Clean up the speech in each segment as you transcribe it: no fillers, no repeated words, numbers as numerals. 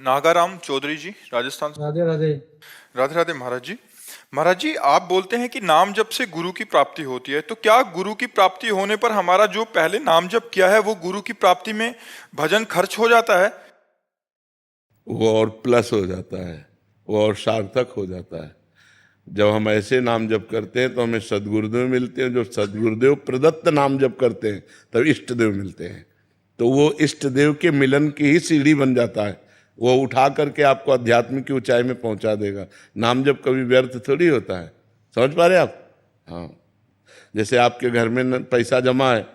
नागाराम चौधरी जी, राजस्थान से। राधे राधे। राधे राधे महाराज जी। महाराज जी, आप बोलते हैं कि नाम जप से गुरु की प्राप्ति होती है, तो क्या गुरु की प्राप्ति होने पर हमारा जो पहले नाम जप किया है वो गुरु की प्राप्ति में भजन खर्च हो जाता है? वो और प्लस हो जाता है, वो और सार्थक हो जाता है। जब हम ऐसे नाम जप करते हैं तो हमें सदगुरुदेव मिलते हैं, जो सदगुरुदेव प्रदत्त नाम जप करते हैं तब इष्ट देव मिलते हैं। तो वो इष्ट देव के मिलन की ही सीढ़ी बन जाता है, वो उठा करके आपको अध्यात्म की ऊंचाई में पहुंचा देगा। नाम जप कभी व्यर्थ थोड़ी होता है, समझ पा रहे आप? हाँ, जैसे आपके घर में पैसा जमा है,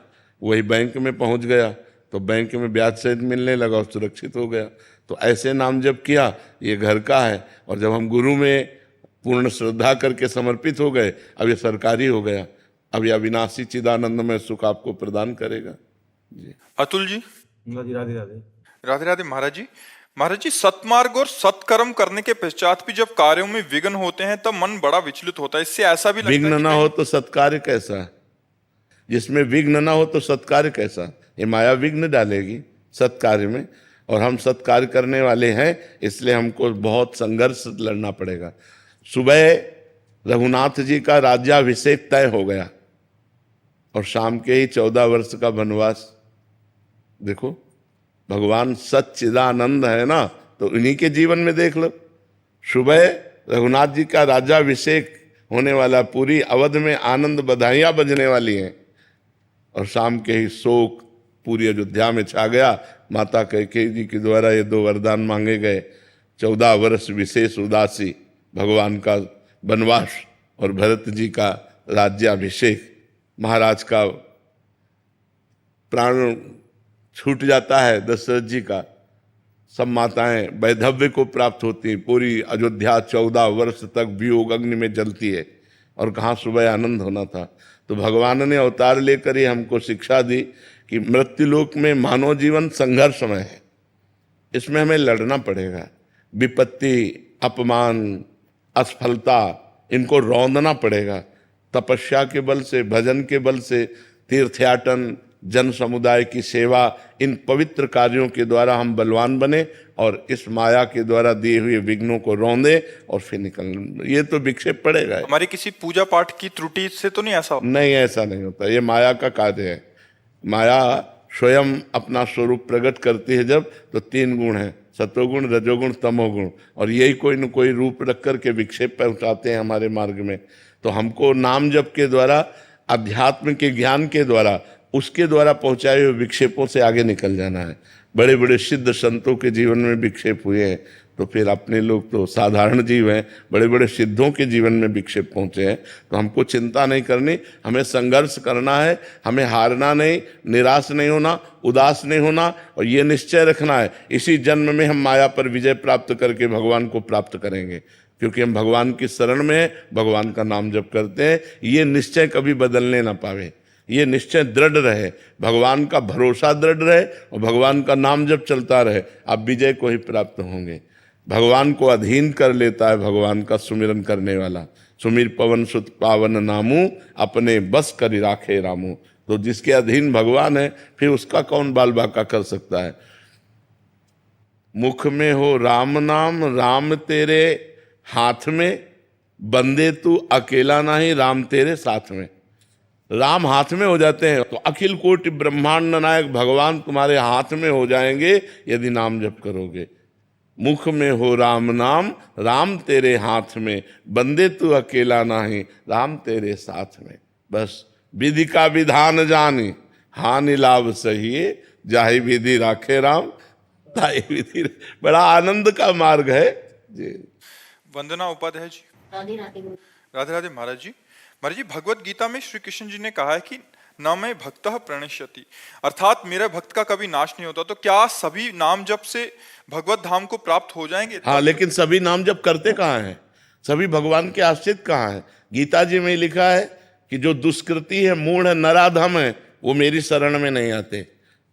वही बैंक में पहुंच गया तो बैंक में ब्याज सहित मिलने लगा और सुरक्षित हो गया। तो ऐसे नाम जप किया, ये घर का है, और जब हम गुरु में पूर्ण श्रद्धा करके समर्पित हो गए, अब ये सरकारी हो गया, अब ये अविनाशी चिदानंदमय सुख आपको प्रदान करेगा। जी अतुल जी। राधे राधे राधे। राधे राधे महाराज जी। महाराज जी, सत्मार्ग और सत्कर्म करने के पश्चात भी जब कार्यों में विघ्न होते हैं तब मन बड़ा विचलित होता है। इससे ऐसा भी लगता है विघ्न कि ना हो तो सत्कार्य कैसा? जिसमें विघ्न ना हो तो सत्कार्य कैसा? ये माया विघ्न डालेगी सत्कार्य में, और हम सत्कार्य करने वाले हैं, इसलिए हमको बहुत संघर्ष लड़ना पड़ेगा। सुबह रघुनाथ जी का राज्याभिषेक तय हो गया और शाम के ही 14 वर्ष का वनवास। देखो, भगवान सच्चिदानंद है ना, तो इन्हीं के जीवन में देख लो। सुबह रघुनाथ जी का राज्याभिषेक होने वाला, पूरी अवध में आनंद बधाइयां बजने वाली हैं, और शाम के ही शोक पूरी अयोध्या में छा गया। माता कैकेयी जी के द्वारा ये 2 वरदान मांगे गए, 14 वर्ष विशेष उदासी, भगवान का वनवास, और भरत जी का राज्याभिषेक। महाराज का प्राण छूट जाता है, दशरथ जी का, सब माताएं वैधव्य को प्राप्त होती हैं। पूरी अयोध्या 14 वर्ष तक वियोग अग्नि में जलती है, और कहाँ सुबह आनंद होना था। तो भगवान ने अवतार लेकर ही हमको शिक्षा दी कि मृत्युलोक में मानव जीवन संघर्षमय है, इसमें हमें लड़ना पड़ेगा। विपत्ति, अपमान, असफलता, इनको रौंदना पड़ेगा। तपस्या के बल से, भजन के बल से, तीर्थयाटन, जन समुदाय की सेवा, इन पवित्र कार्यों के द्वारा हम बलवान बने और इस माया के द्वारा दिए हुए विघ्नों को रौंदे और फिर निकल। ये तो विक्षेप पड़ेगा। हमारी किसी पूजा पाठ की त्रुटि से तो नहीं ऐसा होता? नहीं, ऐसा नहीं होता, ये माया का कार्य है। माया स्वयं अपना स्वरूप प्रकट करती है जब, तो 3 गुण हैं, सतोगुण, रजोगुण, तमोगुण, और यही कोई न कोई रूप रख करके विक्षेप पहुंचाते हैं हमारे मार्ग में। तो हमको नाम जप के द्वारा, अध्यात्म के ज्ञान के द्वारा, उसके द्वारा पहुंचाए हुए विक्षेपों से आगे निकल जाना है। बड़े बड़े सिद्ध संतों के जीवन में विक्षेप हुए हैं, तो फिर अपने लोग तो साधारण जीव हैं, बड़े बड़े सिद्धों के जीवन में विक्षेप पहुंचे हैं। तो हमको चिंता नहीं करनी, हमें संघर्ष करना है, हमें हारना नहीं, निराश नहीं होना, उदास नहीं होना, और ये निश्चय रखना है इसी जन्म में हम माया पर विजय प्राप्त करके भगवान को प्राप्त करेंगे, क्योंकि हम भगवान की शरण में हैं, भगवान का नाम जप करते हैं। ये निश्चय कभी बदलने ना पावे, ये निश्चय दृढ़ रहे, भगवान का भरोसा दृढ़ रहे और भगवान का नाम जब चलता रहे, आप विजय को ही प्राप्त होंगे। भगवान को अधीन कर लेता है भगवान का सुमिरन करने वाला। सुमिर पवन सुत पावन नामू, अपने बस करि राखे रामू। तो जिसके अधीन भगवान है, फिर उसका कौन बाल बाका कर सकता है? मुख में हो राम नाम, राम तेरे हाथ में, बंदे तू अकेला नहीं, राम तेरे साथ में। राम हाथ में हो जाते हैं तो अखिल कोटि ब्रह्मांड नायक भगवान तुम्हारे हाथ में हो जाएंगे यदि नाम जप करोगे। मुख में हो राम नाम, राम तेरे हाथ में, बंदे तू अकेला नहीं, राम तेरे साथ में। बस विधि का विधान जानी, हानि लाभ सहिए, जाहि विधि राखे राम, ताहि विधि। बड़ा आनंद का मार्ग है जी। वंदना उपाध्याय जी। राधे राधे। राधे राधे महाराज जी। महाराज जी, भगवत गीता में श्री कृष्ण जी ने कहा है कि न मैं भक्तः प्रणश्यति, अर्थात मेरे भक्त का कभी नाश नहीं होता। तो क्या सभी नाम जप से भगवत धाम को प्राप्त हो जाएंगे? हाँ, लेकिन सभी नाम जप करते कहाँ हैं? सभी भगवान के आश्रित कहाँ हैं? गीता जी में लिखा है कि जो दुष्कृति है, मूढ़ है, नराधम है, वो मेरी शरण में नहीं आते।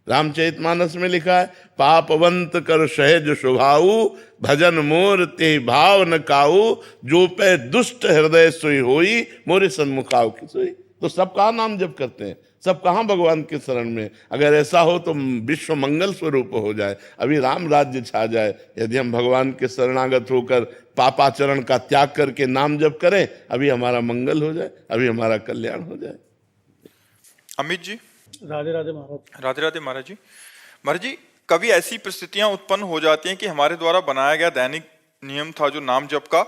रामचरितमानस में लिखा है, पापवंत कर सहज स्वभाऊ, भजन मोर ते भाव न काऊ, जो पे दुष्ट हृदय सोई होई, मोरे सन्मुखाव की सोई। तो सब कहाँ नाम जप करते हैं, सब कहाँ भगवान के शरण में। अगर ऐसा हो तो विश्व मंगल स्वरूप हो जाए, अभी राम राज्य छा जाए। यदि हम भगवान के शरणागत होकर पापाचरण का त्याग करके नाम जप करें, अभी हमारा मंगल हो जाए, अभी हमारा कल्याण हो जाए। अमित जी। राधे राधे महाराज। राधे राधे महाराज जी। महाराज जी, कभी ऐसी परिस्थितियां उत्पन्न हो जाती हैं कि हमारे द्वारा बनाया गया दैनिक नियम था जो नाम जप का,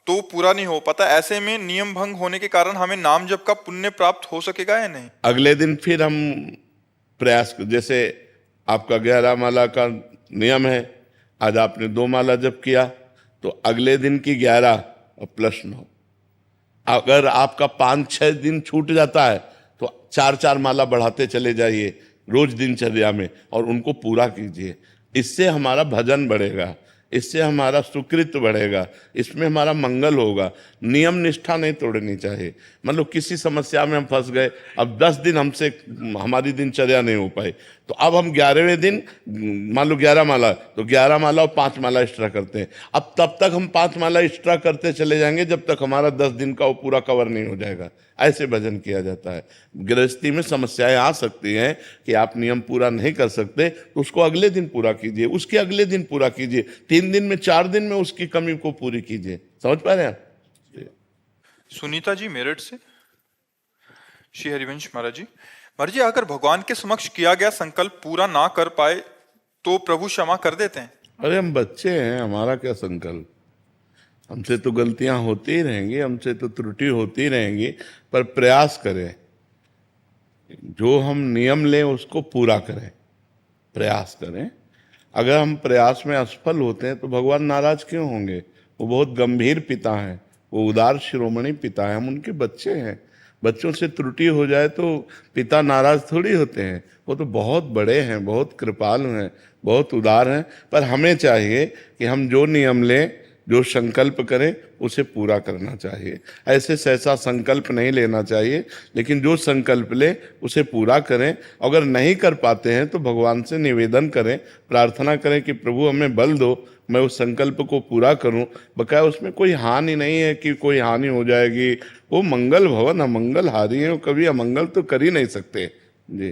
तो पूरा नहीं हो पाता। ऐसे में नियम भंग होने के कारण हमें नाम जप का पुण्य प्राप्त हो सकेगा या नहीं? अगले दिन फिर हम प्रयास, जैसे आपका 11 माला का नियम है, आज आपने 2 माला जप किया तो अगले दिन की 11 प्लस 9। अगर आपका 5-6 दिन छूट जाता है तो 4-4 माला बढ़ाते चले जाइए रोज दिनचर्या में और उनको पूरा कीजिए। इससे हमारा भजन बढ़ेगा, इससे हमारा सुकृत बढ़ेगा, इसमें हमारा मंगल होगा। नियम निष्ठा नहीं तोड़नी चाहिए। मतलब किसी समस्या में हम फंस गए, अब 10 दिन हमसे हमारी दिनचर्या नहीं हो पाई, तो अब हम 11वें दिन मान लो 11 माला, तो 11 माला और 5 माला एक्स्ट्रा करते हैं। अब तब तक हम 5 माला एक्स्ट्रा करते चले जाएंगे जब तक हमारा 10 दिन का वो पूरा कवर नहीं हो जाएगा। ऐसे भजन किया जाता है। गृहस्थी में समस्याएं आ सकती हैं कि आप नियम पूरा नहीं कर सकते, तो उसको अगले दिन पूरा कीजिए, उसके अगले दिन पूरा कीजिए, 3 दिन में 4 दिन में उसकी कमी को पूरी कीजिए। समझ पा रहे हैं आप? सुनीता जी मेरठ से। श्री हरिवंश महाराज जी। महाराज जी, अगर भगवान के समक्ष किया गया संकल्प पूरा ना कर पाए तो प्रभु क्षमा कर देते हैं? अरे हम बच्चे हैं, हमारा क्या संकल्प, हमसे तो गलतियां होती ही रहेंगी, हमसे तो त्रुटि होती रहेंगी, पर प्रयास करें, जो हम नियम लें उसको पूरा करें, प्रयास करें। अगर हम प्रयास में असफल होते हैं तो भगवान नाराज क्यों होंगे? वो बहुत गंभीर पिता हैं, वो उदार शिरोमणि पिता हैं, हम उनके बच्चे हैं। बच्चों से त्रुटि हो जाए तो पिता नाराज थोड़ी होते हैं, वो तो बहुत बड़े हैं, बहुत कृपालु हैं, बहुत उदार हैं। पर हमें चाहिए कि हम जो नियम लें, जो संकल्प करें, उसे पूरा करना चाहिए। ऐसे सहसा संकल्प नहीं लेना चाहिए, लेकिन जो संकल्प ले उसे पूरा करें। अगर नहीं कर पाते हैं तो भगवान से निवेदन करें, प्रार्थना करें कि प्रभु हमें बल दो, मैं उस संकल्प को पूरा करूं। बकाया उसमें कोई हानि नहीं है कि कोई हानि हो जाएगी। वो मंगल भवन अमंगल हारी है, कभी अमंगल तो कर ही नहीं सकते जी।